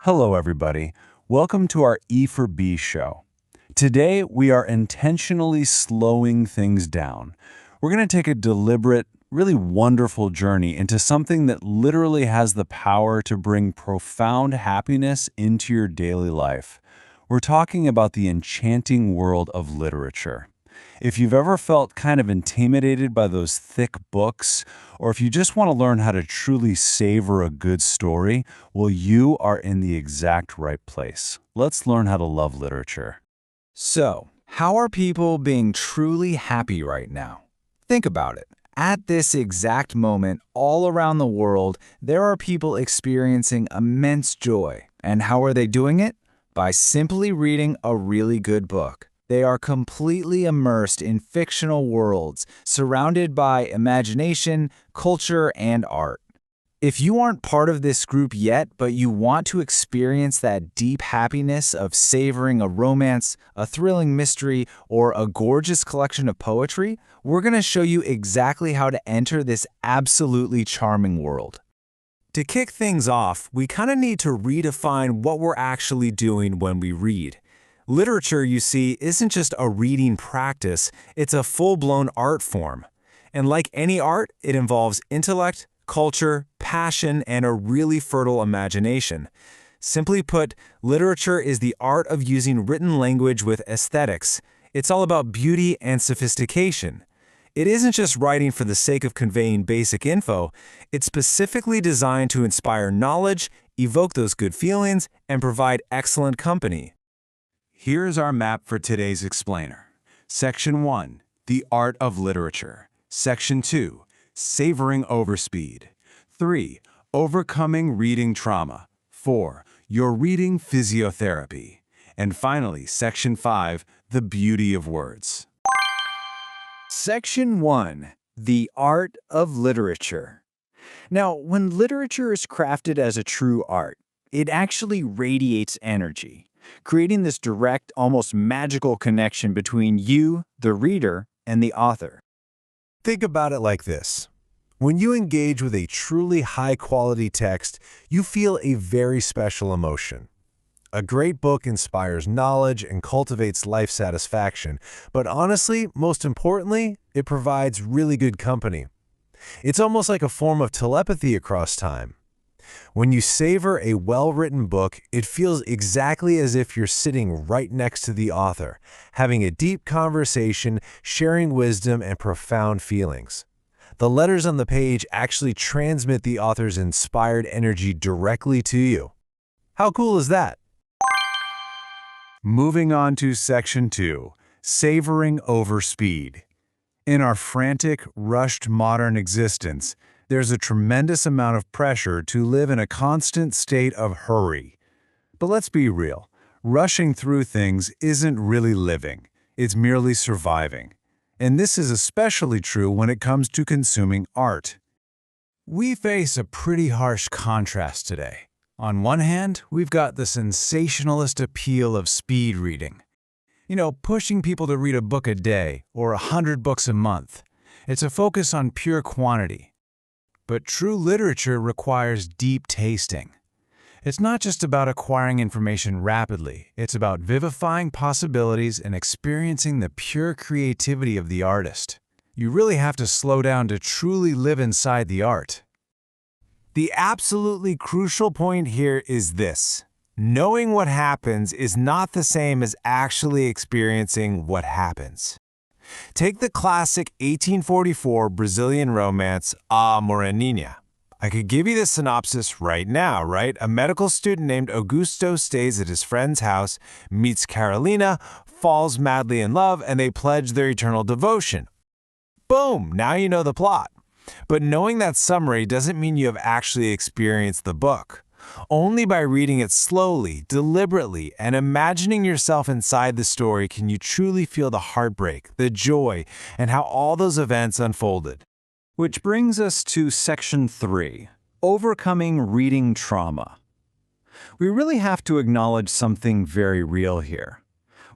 Hello, everybody. Welcome to our E for B show. Today, we are intentionally slowing things down. We're going to take a deliberate, really wonderful journey into something that literally has the power to bring profound happiness into your daily life. We're talking about the enchanting world of literature. If you've ever felt kind of intimidated by those thick books, or if you just want to learn how to truly savor a good story, well, you are in the exact right place. Let's learn how to love literature. So, how are people being truly happy right now? Think about it. At this exact moment, all around the world, there are people experiencing immense joy. And how are they doing it? By simply reading a really good book. They are completely immersed in fictional worlds, surrounded by imagination, culture, and art. If you aren't part of this group yet, but you want to experience that deep happiness of savoring a romance, a thrilling mystery, or a gorgeous collection of poetry, we're going to show you exactly how to enter this absolutely charming world. To kick things off, we kind of need to redefine what we're actually doing when we read. Literature, you see, isn't just a reading practice, it's a full-blown art form. And like any art, it involves intellect, culture, passion, and a really fertile imagination. Simply put, literature is the art of using written language with aesthetics. It's all about beauty and sophistication. It isn't just writing for the sake of conveying basic info, it's specifically designed to inspire knowledge, evoke those good feelings, and provide excellent company. Here's our map for today's explainer. Section 1, The Art of Literature. Section 2, Savoring Overspeed. 3, Overcoming Reading Trauma. 4, Your Reading Physiotherapy. And finally, Section 5, The Beauty of Words. Section 1. The Art of Literature. Now, when literature is crafted as a true art, it actually radiates energy, creating this direct, almost magical connection between you, the reader, and the author. Think about it like this. When you engage with a truly high-quality text, you feel a very special emotion. A great book inspires knowledge and cultivates life satisfaction, but honestly, most importantly, it provides really good company. It's almost like a form of telepathy across time. When you savor a well-written book, it feels exactly as if you're sitting right next to the author, having a deep conversation, sharing wisdom and profound feelings. The letters on the page actually transmit the author's inspired energy directly to you. How cool is that? Moving on to Section 2, Savoring Overspeed. In our frantic, rushed modern existence, there's a tremendous amount of pressure to live in a constant state of hurry. But let's be real, rushing through things isn't really living, it's merely surviving. And this is especially true when it comes to consuming art. We face a pretty harsh contrast today. On one hand, we've got the sensationalist appeal of speed reading. Pushing people to read a book a day or 100 books a month. It's a focus on pure quantity. But true literature requires deep tasting. It's not just about acquiring information rapidly, it's about vivifying possibilities and experiencing the pure creativity of the artist. You really have to slow down to truly live inside the art. The absolutely crucial point here is this. Knowing what happens is not the same as actually experiencing what happens. Take the classic 1844 Brazilian romance, A Moreninha. I could give you the synopsis right now, right? A medical student named Augusto stays at his friend's house, meets Carolina, falls madly in love, and they pledge their eternal devotion. Boom! Now you know the plot. But knowing that summary doesn't mean you have actually experienced the book. Only by reading it slowly, deliberately, and imagining yourself inside the story can you truly feel the heartbreak, the joy, and how all those events unfolded. Which brings us to Section 3, Overcoming Reading Trauma. We really have to acknowledge something very real here.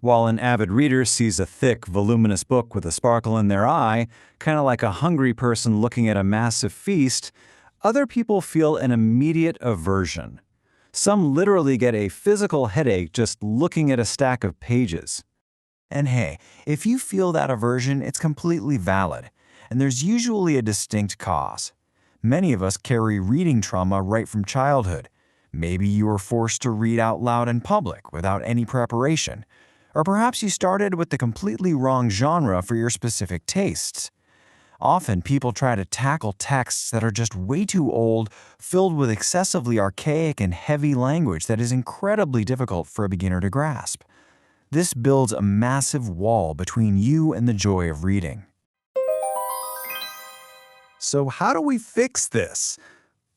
While an avid reader sees a thick, voluminous book with a sparkle in their eye, kind of like a hungry person looking at a massive feast, other people feel an immediate aversion. Some literally get a physical headache just looking at a stack of pages. And hey, if you feel that aversion, it's completely valid, and there's usually a distinct cause. Many of us carry reading trauma right from childhood. Maybe you were forced to read out loud in public without any preparation, or perhaps you started with the completely wrong genre for your specific tastes. Often, people try to tackle texts that are just way too old, filled with excessively archaic and heavy language that is incredibly difficult for a beginner to grasp. This builds a massive wall between you and the joy of reading. So how do we fix this?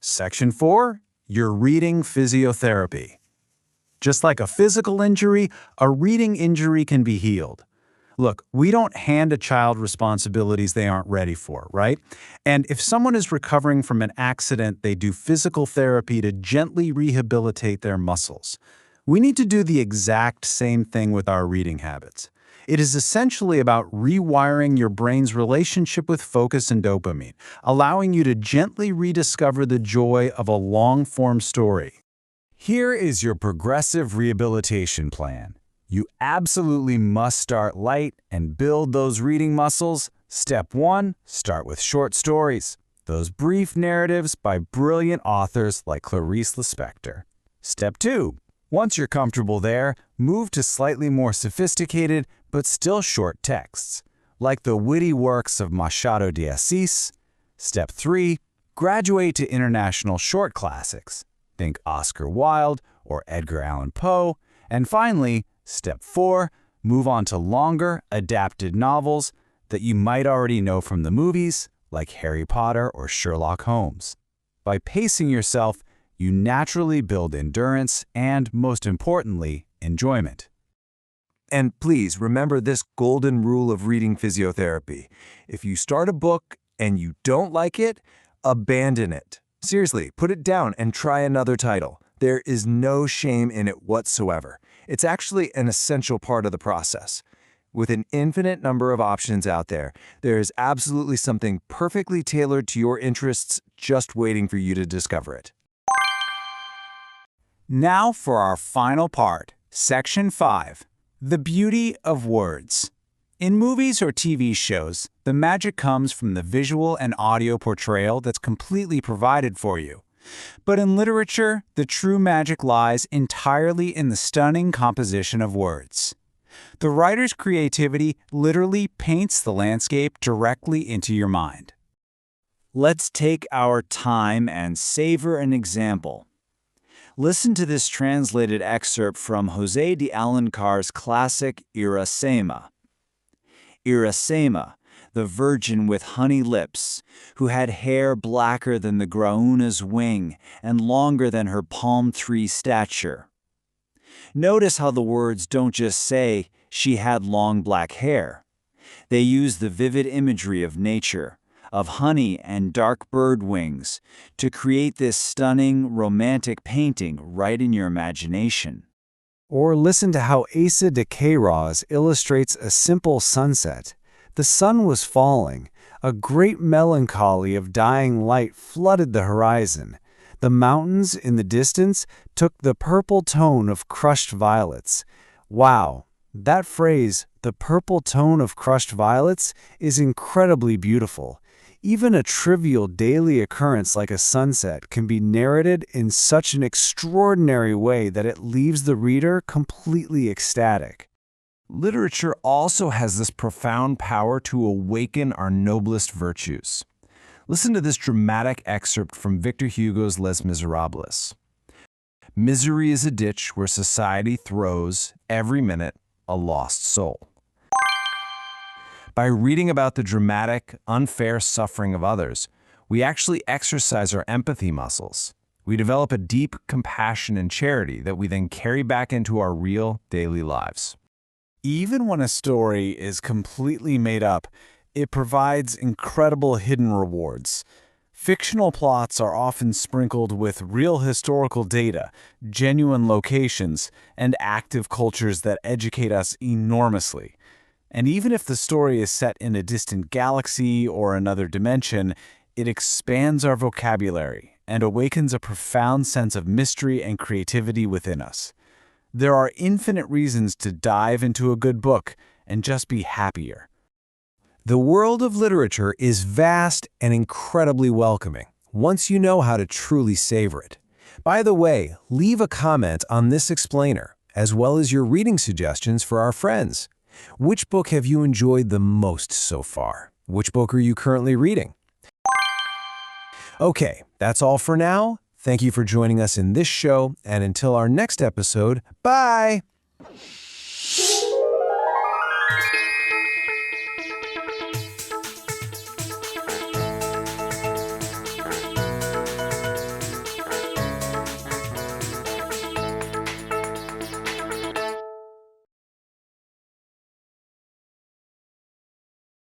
Section 4, your reading physiotherapy. Just like a physical injury, a reading injury can be healed. Look, we don't hand a child responsibilities they aren't ready for, right? And if someone is recovering from an accident, they do physical therapy to gently rehabilitate their muscles. We need to do the exact same thing with our reading habits. It is essentially about rewiring your brain's relationship with focus and dopamine, allowing you to gently rediscover the joy of a long-form story. Here is your progressive rehabilitation plan. You absolutely must start light and build those reading muscles. Step 1, start with short stories. Those brief narratives by brilliant authors like Clarice Lispector. Step 2, once you're comfortable there, move to slightly more sophisticated but still short texts, like the witty works of Machado de Assis. Step 3, graduate to international short classics. Think Oscar Wilde or Edgar Allan Poe. And finally, Step 4, move on to longer, adapted novels that you might already know from the movies, like Harry Potter or Sherlock Holmes. By pacing yourself, you naturally build endurance and, most importantly, enjoyment. And please remember this golden rule of reading physiotherapy. If you start a book and you don't like it, abandon it. Seriously, put it down and try another title. There is no shame in it whatsoever. It's actually an essential part of the process. With an infinite number of options out there, there is absolutely something perfectly tailored to your interests just waiting for you to discover it. Now for our final part, Section 5, the beauty of words. In movies or TV shows, the magic comes from the visual and audio portrayal that's completely provided for you. But in literature, the true magic lies entirely in the stunning composition of words. The writer's creativity literally paints the landscape directly into your mind. Let's take our time and savor an example. Listen to this translated excerpt from José de Alencar's classic Iracema. Iracema, the virgin with honey lips, who had hair blacker than the grauna's wing and longer than her palm tree stature. Notice how the words don't just say she had long black hair. They use the vivid imagery of nature, of honey and dark bird wings, to create this stunning, romantic painting right in your imagination. Or listen to how Asa de Queiroz illustrates a simple sunset. The sun was falling. A great melancholy of dying light flooded the horizon. The mountains in the distance took the purple tone of crushed violets. Wow, that phrase, the purple tone of crushed violets, is incredibly beautiful. Even a trivial daily occurrence like a sunset can be narrated in such an extraordinary way that it leaves the reader completely ecstatic. Literature also has this profound power to awaken our noblest virtues. Listen to this dramatic excerpt from Victor Hugo's Les Miserables. Misery is a ditch where society throws, every minute, a lost soul. By reading about the dramatic, unfair suffering of others, we actually exercise our empathy muscles. We develop a deep compassion and charity that we then carry back into our real daily lives. Even when a story is completely made up, it provides incredible hidden rewards. Fictional plots are often sprinkled with real historical data, genuine locations, and active cultures that educate us enormously. And even if the story is set in a distant galaxy or another dimension, It expands our vocabulary and awakens a profound sense of mystery and creativity within us. There are infinite reasons to dive into a good book and just be happier. The world of literature is vast and incredibly welcoming, once you know how to truly savor it. By the way, leave a comment on this explainer, as well as your reading suggestions for our friends. Which book have you enjoyed the most so far? Which book are you currently reading? Okay, that's all for now. Thank you for joining us in this show, and until our next episode, bye!